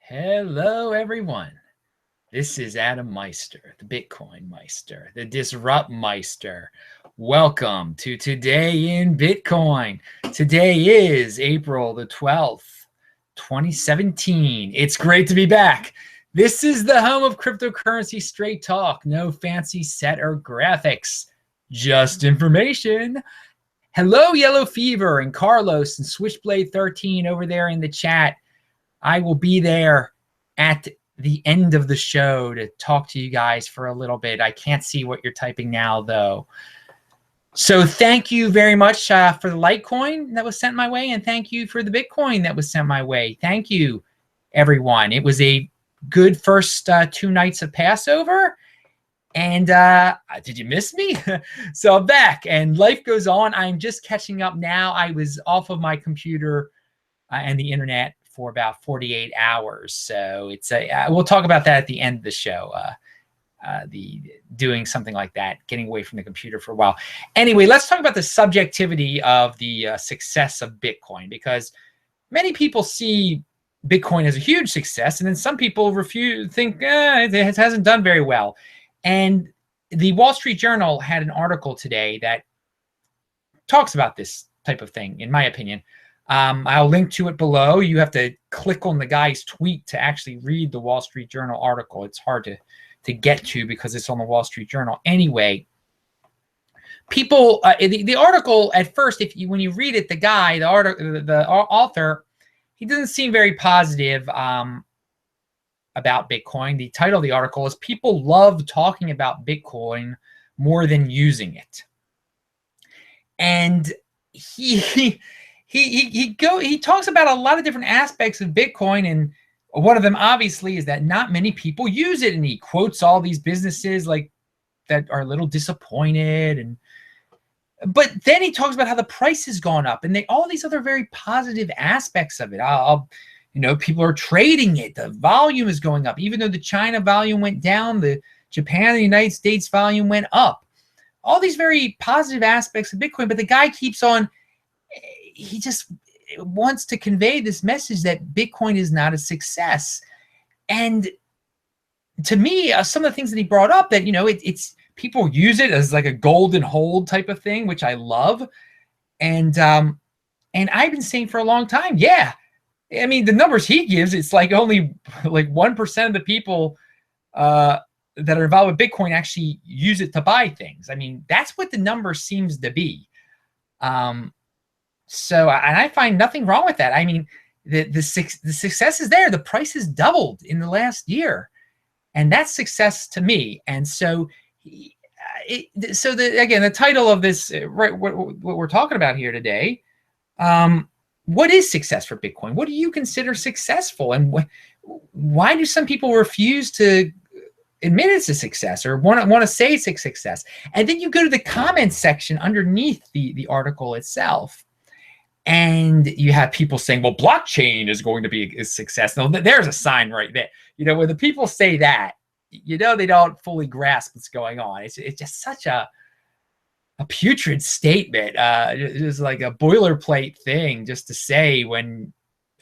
Hello, everyone. This is Adam Meister, the Bitcoin Meister, the Disrupt Meister. Welcome to Today in Bitcoin. Today is April the 12th, 2017. It's great to be back. This is the home of cryptocurrency straight talk. No fancy set or graphics, just information. Hello, Yellow Fever and Carlos and Switchblade 13 over there in the chat. I will be there at the end of the show to talk to you guys for a little bit. I can't see what you're typing now, though. So thank you very much for the Litecoin that was sent my way, and thank you for the Bitcoin that was sent my way. Thank you, everyone. It was a good first 2 nights of Passover. And did you miss me? So I'm back, and life goes on. I'm just catching up now. I was off of my computer and the internet for about 48 hours. So it's we'll talk about that at the end of the show. The doing something like that, getting away from the computer for a while. Anyway, let's talk about the subjectivity of the success of Bitcoin, because many people see Bitcoin as a huge success, and then some people think it hasn't done very well. And the Wall Street Journal had an article today that talks about this type of thing, in my opinion. I'll link to it below. You have to click on the guy's tweet to actually read the Wall Street Journal article. It's hard to get to because it's on the Wall Street Journal. Anyway, people, the article at first, when you read it, the author, he doesn't seem very positive about Bitcoin. The title of the article is "People Love Talking About Bitcoin More Than Using It," and he talks about a lot of different aspects of Bitcoin, and one of them obviously is that not many people use it, and he quotes all these businesses like that are a little disappointed, but then he talks about how the price has gone up, and all these other very positive aspects of it. People are trading it, the volume is going up, even though the China volume went down, the Japan and the United States volume went up. All these very positive aspects of Bitcoin, but the guy keeps on. He just wants to convey this message that Bitcoin is not a success. And to me, some of the things that he brought up, that, it's people use it as like a golden hold type of thing, which I love. And I've been saying for a long time, yeah, I mean, the numbers he gives, it's like only like 1% of the people that are involved with Bitcoin actually use it to buy things. I mean, that's what the number seems to be. So, and I find nothing wrong with that. I mean, the success is there. The price has doubled in the last year, and that's success to me. And so, again, the title of this, right, what we're talking about here today, what is success for Bitcoin? What do you consider successful, and why do some people refuse to admit it's a success or want to say it's a success? And then you go to the comments section underneath the article itself, and you have people saying, well, blockchain is going to be a success. Now, there's a sign right there. When the people say that, they don't fully grasp what's going on. It's just such a putrid statement. It's like a boilerplate thing just to say when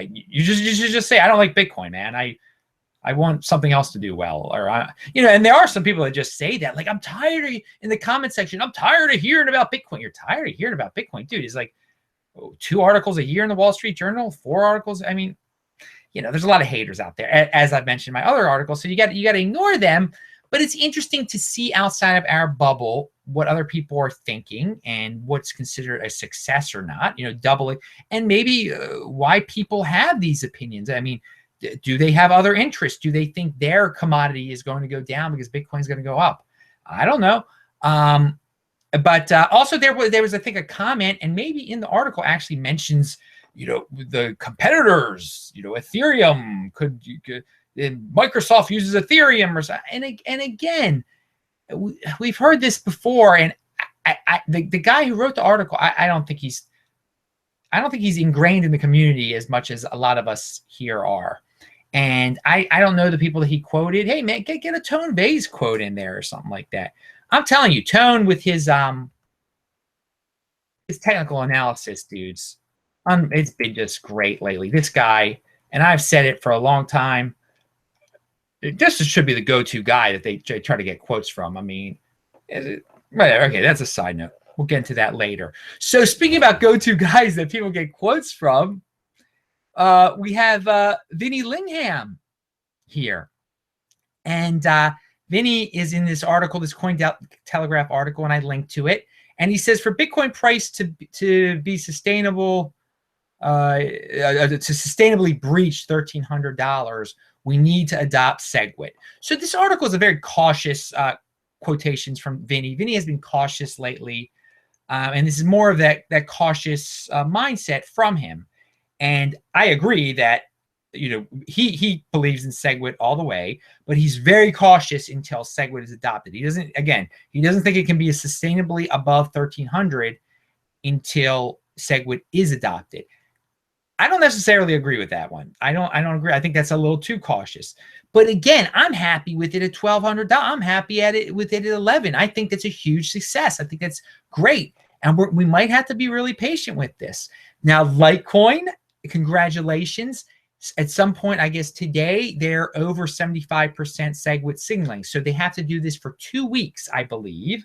you just say, I don't like Bitcoin, man. I want something else to do well. Or, and there are some people that just say that. Like, I'm tired in the comment section, I'm tired of hearing about Bitcoin. You're tired of hearing about Bitcoin? Dude, it's like 2 articles a year in the Wall Street Journal, 4 articles. I mean, there's a lot of haters out there, as I've mentioned in my other articles. So you got to ignore them. But it's interesting to see outside of our bubble what other people are thinking and what's considered a success or not. Doubling, and maybe why people have these opinions. I mean, do they have other interests? Do they think their commodity is going to go down because Bitcoin is going to go up? I don't know. But also there was, I think, a comment, and maybe in the article actually mentions, the competitors, Ethereum Microsoft uses Ethereum or something. And again, we've heard this before. And the guy who wrote the article, I don't think he's ingrained in the community as much as a lot of us here are. And I don't know the people that he quoted. Hey man, get a Tone Vays quote in there or something like that. I'm telling you, Tone with his technical analysis, dudes, it's been just great lately. This guy And I've said it for a long time. This should be the go-to guy that they try to get quotes from. I mean, whatever. Okay, that's a side note. We'll get into that later. So speaking about go-to guys that people get quotes from, we have Vinny Lingham here. And Vinny is in this article, this Cointelegraph article, and I linked to it. And he says for Bitcoin price to be sustainable, to sustainably breach $1,300, we need to adopt Segwit. So this article is a very cautious quotations from Vinny. Vinny has been cautious lately, and this is more of that cautious mindset from him. And I agree that, you know, he believes in Segwit all the way, but he's very cautious until Segwit is adopted. He doesn't think it can be sustainably above 1,300 until Segwit is adopted. I don't necessarily agree with that one. I don't agree. I think that's a little too cautious. But again, I'm happy with it at $1,200. I'm happy with it at 11. I think that's a huge success. I think that's great. And we might have to be really patient with this. Now, Litecoin, congratulations. At some point, I guess today, they're over 75% Segwit signaling. So they have to do this for 2 weeks, I believe,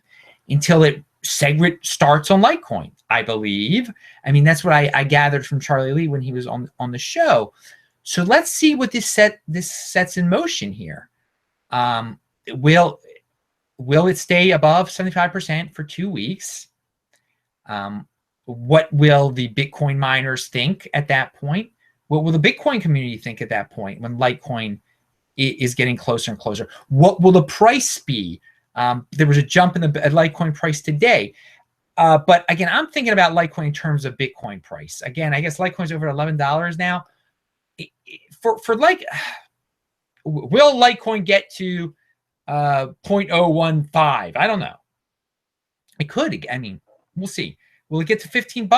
until Segwit starts on Litecoin, I believe. I mean, that's what I gathered from Charlie Lee when he was on the show. So let's see what this sets in motion here. Will it stay above 75% for 2 weeks? What will the Bitcoin miners think at that point? What will the Bitcoin community think at that point when Litecoin is getting closer and closer? What will the price be? There was a jump in the Litecoin price today. But again, I'm thinking about Litecoin in terms of Bitcoin price. Again, I guess Litecoin's over $11 now. Will Litecoin get to 0.015? I don't know. It could. I mean, we'll see. Will it get to $15?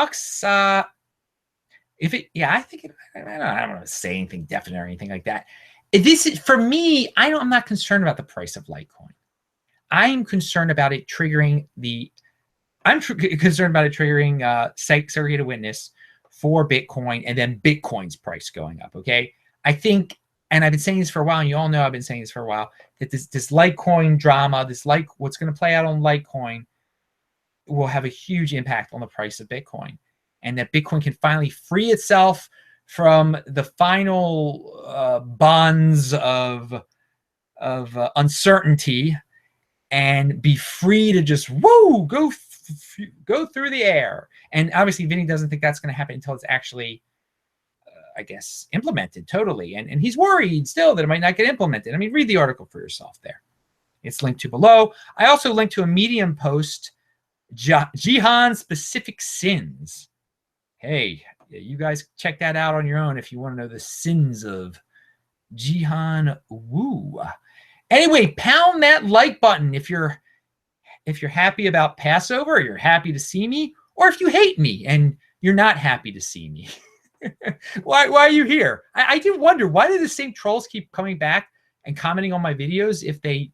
I think I don't want to say anything definite or anything like that. This is, for me, I'm not concerned about the price of Litecoin. I'm concerned about it triggering segregated witness for Bitcoin, and then Bitcoin's price going up. Okay, I think, and I've been saying this for a while, and you all know I've been saying this for a while, that this Litecoin drama, what's going to play out on Litecoin, will have a huge impact on the price of Bitcoin, and that Bitcoin can finally free itself from the final bonds of uncertainty and be free to just go through the air. And obviously, Vinny doesn't think that's going to happen until it's actually, I guess, implemented totally. And he's worried still that it might not get implemented. I mean, read the article for yourself there. It's linked to below. I also linked to a Medium post, Jihan-specific sins. Hey, you guys check that out on your own if you want to know the sins of Jihan Wu. Anyway, pound that like button if you're happy about Passover, or you're happy to see me, or if you hate me and you're not happy to see me. Why are you here? I do wonder, why do the same trolls keep coming back and commenting on my videos if they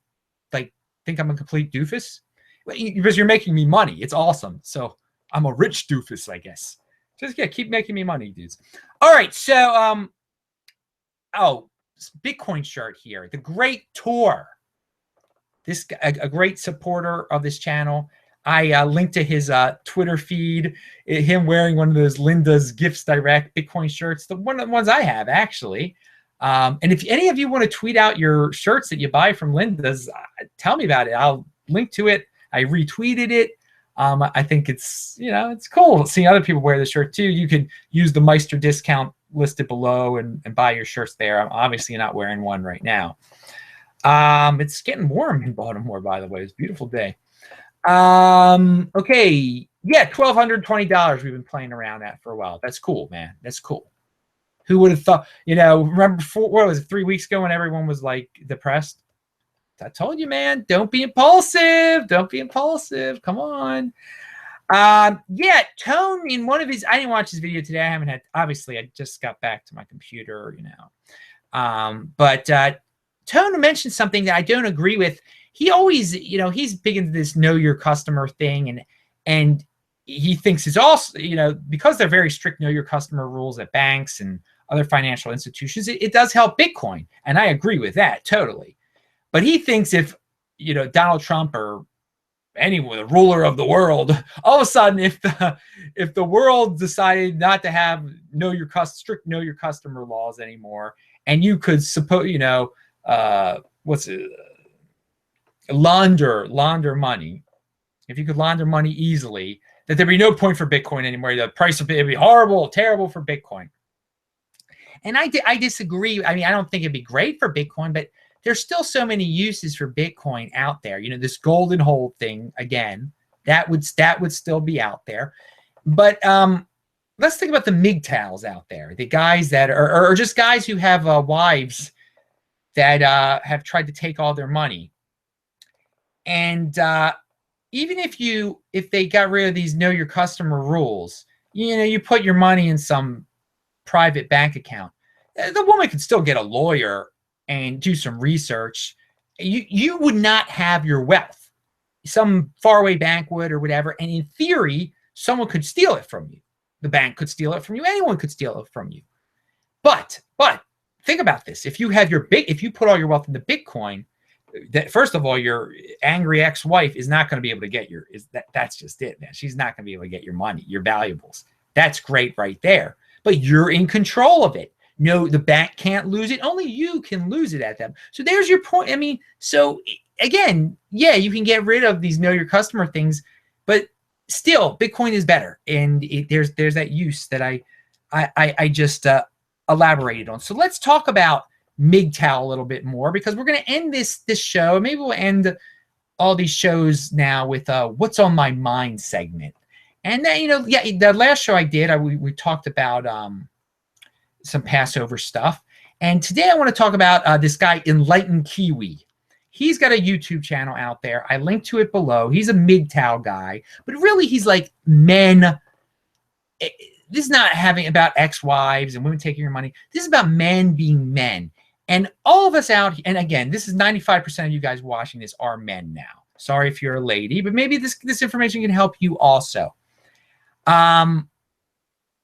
think I'm a complete doofus? Because you're making me money. It's awesome. So I'm a rich doofus, I guess. Just keep making me money, dudes. All right, so Bitcoin shirt here, the Great Tour. This a great supporter of this channel. I linked to his Twitter feed, him wearing one of those Linda's Gifts Direct Bitcoin shirts, one of the ones I have, actually. And if any of you want to tweet out your shirts that you buy from Linda's, tell me about it. I'll link to it. I retweeted it. I think it's cool seeing other people wear the shirt too. You can use the Meister discount listed below and buy your shirts there. I'm obviously not wearing one right now. It's getting warm in Baltimore, by the way. It's a beautiful day. Okay. Yeah, $1,220 we've been playing around at for a while. That's cool, man. That's cool. Who would have thought, remember what was it, 3 weeks ago when everyone was like depressed? I told you, man, don't be impulsive. Don't be impulsive. Come on. Yeah, Tone in one of his, I didn't watch his video today. Obviously, I just got back to my computer, but Tone mentioned something that I don't agree with. He always, he's big into this know your customer thing. And he thinks it's also, because they're very strict know your customer rules at banks and other financial institutions, it does help Bitcoin. And I agree with that totally. But he thinks if, Donald Trump or anyone, the ruler of the world, all of a sudden, if the world decided not to have strict know your customer laws anymore, and you could launder money, if you could launder money easily, that there'd be no point for Bitcoin anymore. The price of it would be horrible, terrible for Bitcoin. And I disagree. I mean, I don't think it'd be great for Bitcoin, but there's still so many uses for Bitcoin out there. This golden hole thing, again, that would still be out there. But let's think about the MGTOWs out there, the guys that are or just guys who have wives that have tried to take all their money. And even if they got rid of these know your customer rules, you put your money in some private bank account, the woman could still get a lawyer and do some research. You would not have your wealth. Some faraway bank would or whatever. And in theory, someone could steal it from you. The bank could steal it from you. Anyone could steal it from you. But think about this. If you put all your wealth into Bitcoin, that first of all, your angry ex-wife is not going to be able to get that's just it, man. She's not going to be able to get your money, your valuables. That's great right there. But you're in control of it. No, the bank can't lose it. Only you can lose it at them. So there's your point. I mean, so again, yeah, you can get rid of these know your customer things, but still, Bitcoin is better. And there's that use that I just elaborated on. So let's talk about MGTOW a little bit more, because we're going to end this show. Maybe we'll end all these shows now with what's on my mind segment. And then, the last show I did, we talked about some Passover stuff. And today I want to talk about this guy, Enlightened Kiwi. He's got a YouTube channel out there. I linked to it below. He's a MGTOW guy, but really he's like men. This is not about ex-wives and women taking your money. This is about men being men. And all of us out, and again, this is 95% of you guys watching this are men now. Sorry if you're a lady, but maybe this information can help you also.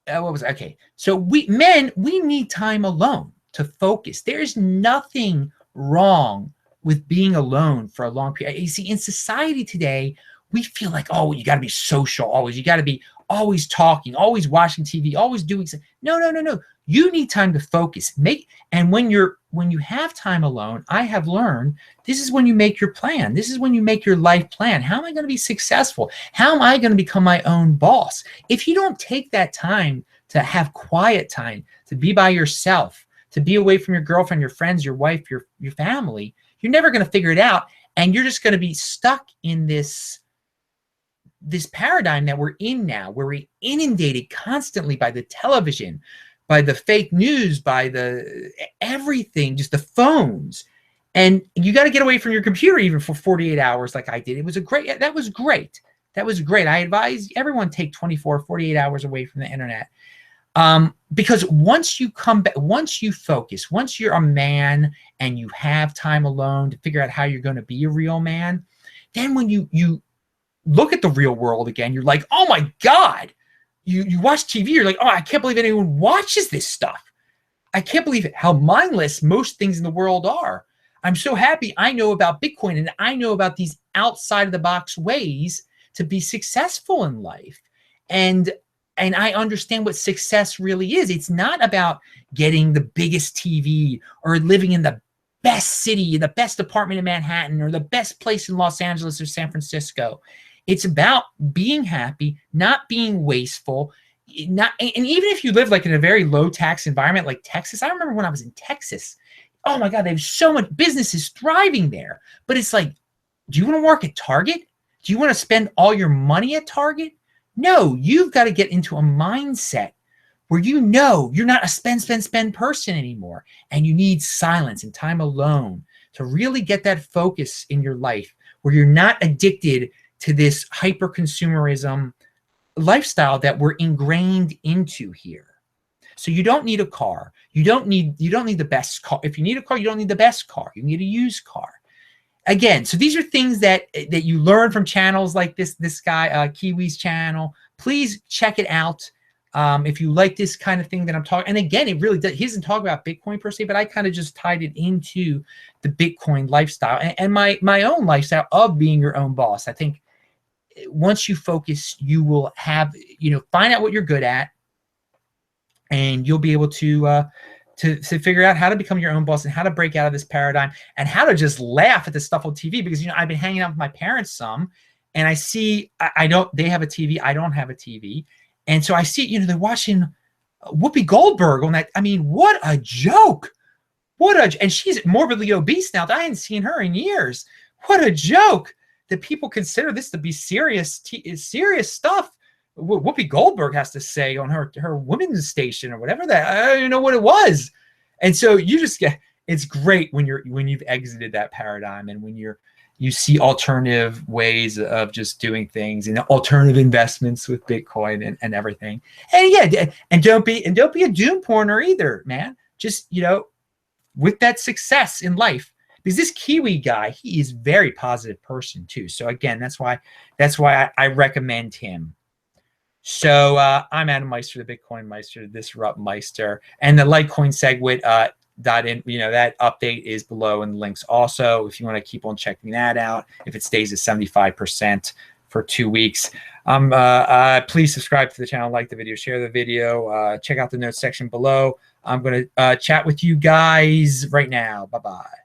Okay. So we need time alone to focus. There's nothing wrong with being alone for a long period. You see, in society today, we feel like, oh, you got to be social always. You got to be always talking, always watching TV, always doing something. No. You need time to focus. And when you have time alone, I have learned this is when you make your plan. This is when you make your life plan. How am I going to be successful? How am I going to become my own boss? If you don't take that time to have quiet time, to be by yourself, to be away from your girlfriend, your friends, your wife, your family, you're never going to figure it out. And you're just going to be stuck in this paradigm that we're in now, where we're inundated constantly by the television, by the fake news, by the everything, just the phones. And you got to get away from your computer even for 48 hours like I did. That was great. I advise everyone take 24, 48 hours away from the internet. Because once you come back, once you focus, once you're a man and you have time alone to figure out how you're going to be a real man, then when you look at the real world again, you're like, oh my God, you watch TV, you're like, oh, I can't believe anyone watches this stuff. I can't believe how mindless most things in the world are. I'm so happy I know about Bitcoin and I know about these outside of the box ways to be successful in life. And I understand what success really is. It's not about getting the biggest TV or living in the best city, the best apartment in Manhattan, or the best place in Los Angeles or San Francisco. It's about being happy, not being wasteful. And even if you live like in a very low tax environment like Texas, I remember when I was in Texas, oh my God, there's so much businesses thriving there. But it's like, do you want to work at Target? Do you want to spend all your money at Target? No, you've got to get into a mindset where you're not a spend person anymore. And you need silence and time alone to really get that focus in your life where you're not addicted to this hyper-consumerism lifestyle that we're ingrained into here. So you don't need a car. You don't need the best car. If you need a car, you don't need the best car. You need a used car. Again, so these are things that you learn from channels like this guy, Kiwi's channel. Please check it out. If you like this kind of thing that I'm talking, and again, it really does, he doesn't talk about Bitcoin per se, but I kind of just tied it into the Bitcoin lifestyle and my own lifestyle of being your own boss. I think once you focus, you will have, find out what you're good at, and you'll be able to figure out how to become your own boss and how to break out of this paradigm and how to just laugh at the stuff on TV. Because, I've been hanging out with my parents some, and I see, I don't, they have a TV, I don't have a TV. And so I see, they're watching Whoopi Goldberg on that. I mean, what a joke. And she's morbidly obese now. I hadn't seen her in years. What a joke that people consider this to be serious stuff. Whoopi Goldberg has to say on her women's station or whatever that, I don't know what it was. And so you just get, it's great when you've exited that paradigm and when you see alternative ways of just doing things and alternative investments with Bitcoin and everything. And yeah, and don't be a doom porner either, man. Just, with that success in life, because this Kiwi guy, he is a very positive person too. So again, that's why I recommend him. So I'm Adam Meister, the Bitcoin Meister, the Disrupt Meister, and the Litecoin Segwit that update is below in the links also, if you want to keep on checking that out, if it stays at 75% for 2 weeks. Please subscribe to the channel, like the video, share the video, check out the notes section below. I'm going to chat with you guys right now. Bye-bye.